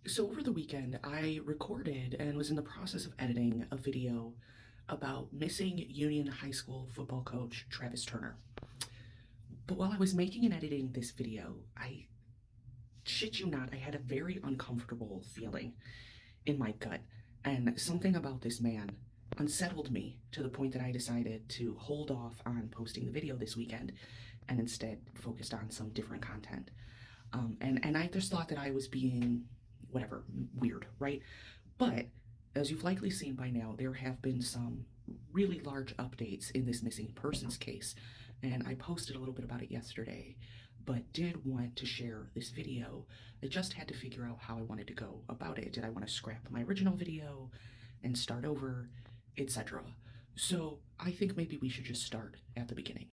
So over the weekend, I recorded and was in the process of editing a video about missing Union High School football coach Travis Turner. But while I was making and editing this video, I shit you not, I had a very uncomfortable feeling in my gut. And something about this man unsettled me to the point that I decided to hold off on posting the video this weekend and instead focused on some different content. And I just thought that I was being whatever, weird, right? But as you've likely seen by now, there have been some really large updates in this missing persons case, and I posted a little bit about it yesterday, but did want to share this video. I just had to figure out how I wanted to go about it. Did I want to scrap my original video and start over, etc.? So I think maybe we should just start at the beginning.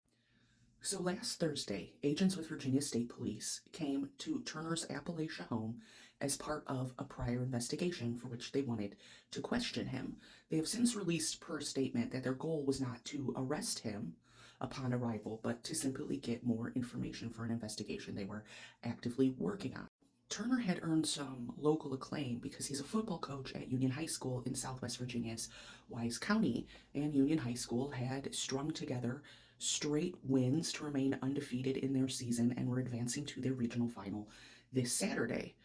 So last Thursday, agents with Virginia State Police came to Turner's Appalachia home as part of a prior investigation for which they wanted to question him. They have since released per statement that their goal was not to arrest him upon arrival, but to simply get more information for an investigation they were actively working on. Turner had earned some local acclaim because he's a football coach at Union High School in Southwest Virginia's Wise County, and Union High School had strung together straight wins to remain undefeated in their season and were advancing to their regional final this Saturday.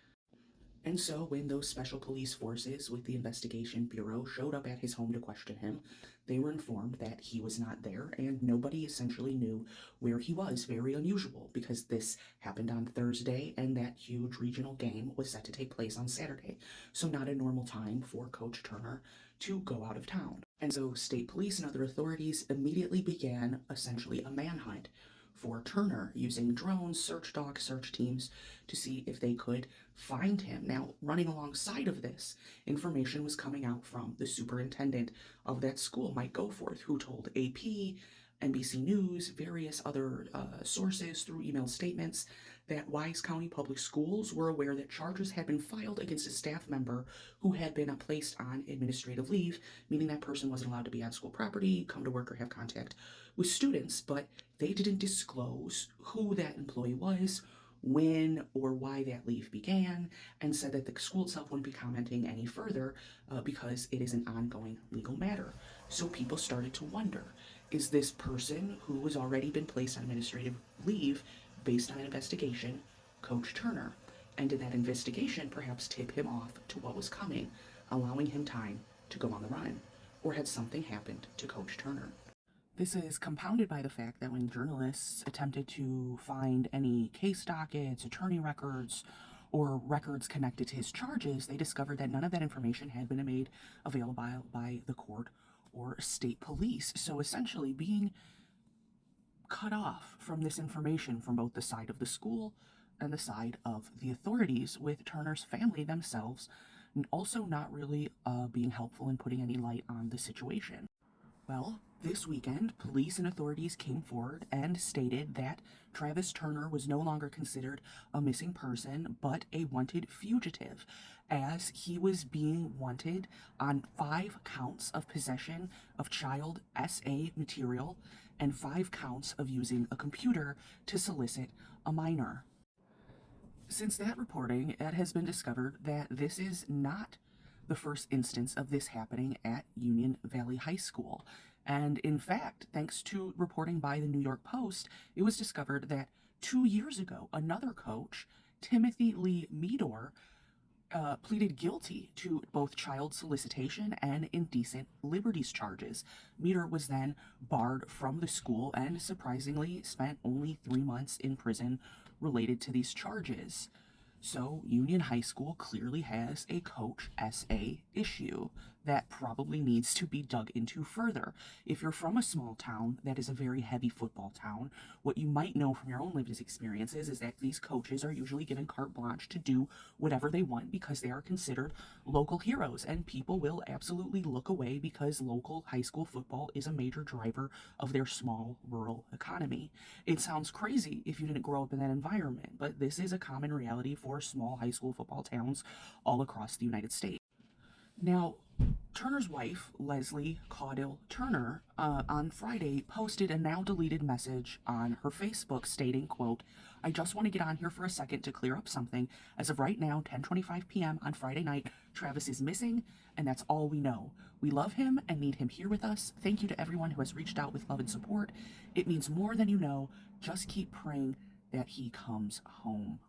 And so, when those special police forces with the investigation bureau showed up at his home to question him, they were informed that he was not there and nobody essentially knew where he was. Very unusual because this happened on Thursday and that huge regional game was set to take place on Saturday. So, not a normal time for Coach Turner to go out of town. And so, state police and other authorities immediately began essentially a manhunt for Turner using drones, search dogs, search teams to see if they could find him. Now, running alongside of this, information was coming out from the superintendent of that school, Mike Goforth, who told AP, NBC News, various other sources through email statements that Wise County Public Schools were aware that charges had been filed against a staff member who had been placed on administrative leave, meaning that person wasn't allowed to be on school property, come to work, or have contact with students, but they didn't disclose who that employee was, when or why that leave began, and said that the school itself wouldn't be commenting any further because it is an ongoing legal matter. So people started to wonder, is this person who has already been placed on administrative leave based on an investigation Coach Turner? And did that investigation perhaps tip him off to what was coming, allowing him time to go on the run? Or had something happened to Coach Turner? This is compounded by the fact that when journalists attempted to find any case dockets, attorney records, or records connected to his charges, they discovered that none of that information had been made available by the court or state police. So essentially, being cut off from this information from both the side of the school and the side of the authorities, with Turner's family themselves also not really being helpful in putting any light on the situation. Well, this weekend, police and authorities came forward and stated that Travis Turner was no longer considered a missing person, but a wanted fugitive, as he was being wanted on 5 counts of possession of child SA material and 5 counts of using a computer to solicit a minor. Since that reporting, it has been discovered that this is not the first instance of this happening at Union Valley High School. And in fact, thanks to reporting by the New York Post, it was discovered that 2 years ago, another coach, Timothy Lee Meador, pleaded guilty to both child solicitation and indecent liberties charges. Meador was then barred from the school and surprisingly spent only 3 months in prison related to these charges. So, Union High School clearly has a Coach SA issue that probably needs to be dug into further. If you're from a small town that is a very heavy football town, what you might know from your own lived experiences is that these coaches are usually given carte blanche to do whatever they want because they are considered local heroes, and people will absolutely look away because local high school football is a major driver of their small rural economy. It sounds crazy if you didn't grow up in that environment, but this is a common reality for small high school football towns all across the United States. Now, Turner's wife, Leslie Caudill Turner, on Friday posted a now deleted message on her Facebook stating, quote, "I just want to get on here for a second to clear up something. As of right now, 10:25 p.m. on Friday night, Travis is missing, and that's all we know. We love him and need him here with us. Thank you to everyone who has reached out with love and support. It means more than you know. Just keep praying that he comes home."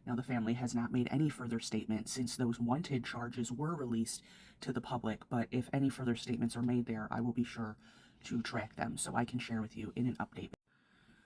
Now, the family has not made any further statement since those wanted charges were released to the public, but if any further statements are made there, I will be sure to track them so I can share with you in an update.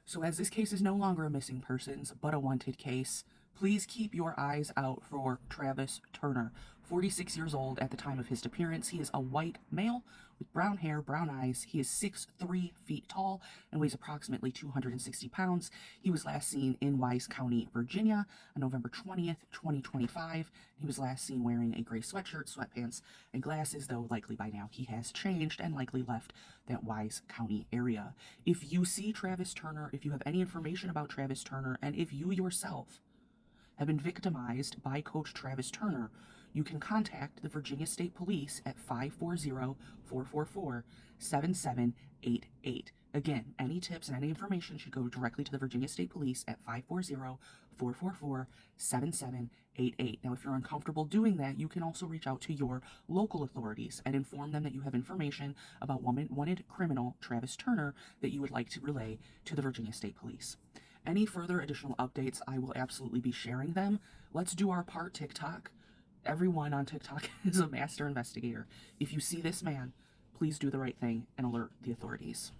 So as this case is no longer a missing persons, but a wanted case, please keep your eyes out for Travis Turner, 46 years old at the time of his appearance. He is a white male with brown hair, brown eyes. He is 6'3" tall and weighs approximately 260 pounds. He was last seen in Wise County, Virginia on November 20th, 2025. He was last seen wearing a gray sweatshirt, sweatpants, and glasses, though likely by now he has changed and likely left that Wise County area. If you see Travis Turner, if you have any information about Travis Turner, and if you yourself have been victimized by Coach Travis Turner, you can contact the Virginia State Police at 540-444-7788. Again, any tips and any information should go directly to the Virginia State Police at 540-444-7788. Now, if you're uncomfortable doing that, you can also reach out to your local authorities and inform them that you have information about wanted criminal Travis Turner that you would like to relay to the Virginia State Police. Any further additional updates, I will absolutely be sharing them. Let's do our part, TikTok. Everyone on TikTok is a master investigator. If you see this man, please do the right thing and alert the authorities.